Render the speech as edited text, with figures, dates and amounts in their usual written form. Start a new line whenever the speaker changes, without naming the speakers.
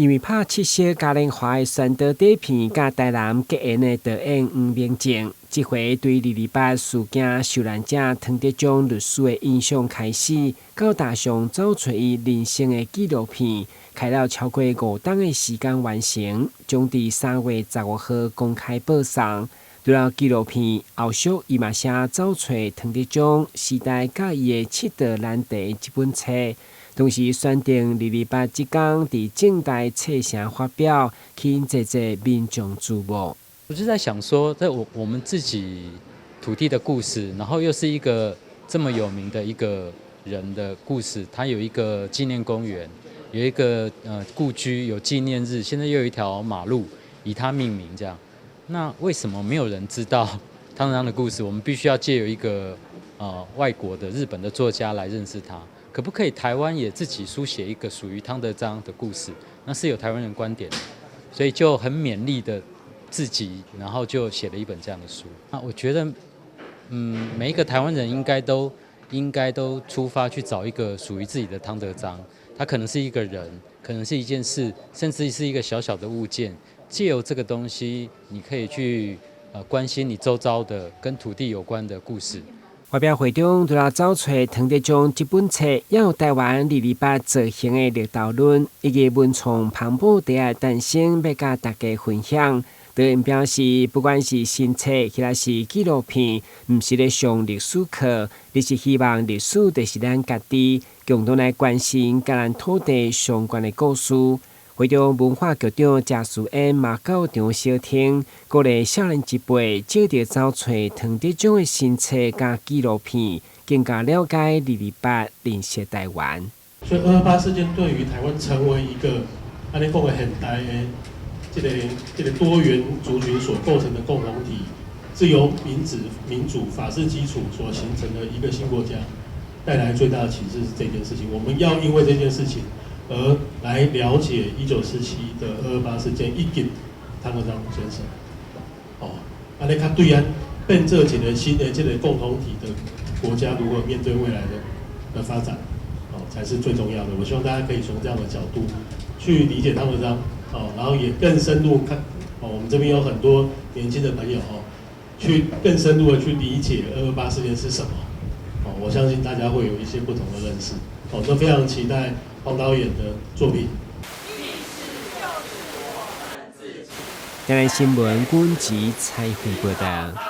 因为拍七色嘉年华的宣导底片，甲台南结缘的导演黄明正，这回对228事件受难者唐德忠律师的印象开始，到大上走出伊人生的纪录片，开了超过5档的时间完成，将伫3月15号公开播送。除了纪录片，后续伊嘛写走出唐德忠时代甲伊的七道难题这本册。同时选定228即天伫正大册城发表，吸引这民众注目。
我就在想说，在我们自己土地的故事，然后又是一个这么有名的一个人的故事，他有一个纪念公园，有一个故居，有纪念日，现在又有一条马路以他命名，这样。那为什么没有人知道汤德章的故事？我们必须要借由一个外国的日本的作家来认识他。可不可以台湾也自己书写一个属于汤德章的故事？那是有台湾人观点的，所以就很勉励的自己，然后就写了一本这样的书。那我觉得，每一个台湾人应该都出发去找一个属于自己的汤德章。他可能是一个人，可能是一件事，甚至是一个小小的物件。借由这个东西，你可以去关心你周遭的跟土地有关的故事。
发表会中，除了走出唐德忠这本册，也有台湾228造型的绿豆论，以及文创磅礴地的诞生，要甲大家分享。导演表示，不管是新册，或者是纪录片，不是咧上历史课，你是希望历史就是咱家己，共同来关心甲咱土地相关的故事。会中文化局长谢淑燕嘛到场小听，鼓励少年一辈借着走出唐德忠的新册甲纪录片，更加了解228认识台湾。
所以228事件对于台湾成为一个安尼讲的现代的这个多元族群所构成的共同体，自由、民主、法治基础所形成的一个新国家，带来最大的启示是这件事情。我们要因为这件事情而来了解1947的228事件，以及汤德章先生。安尼较对咱变做一个新的这个共同体的国家，如何面对未来的发展，才是最重要的。我希望大家可以从这样的角度去理解汤德章，然后也更深入看，我们这边有很多年轻的朋友，去更深入的去理解228事件是什么。我相信大家会有一些不同的认识。都非常期待黄导演的作品。
台湾新闻阮吉采访报道。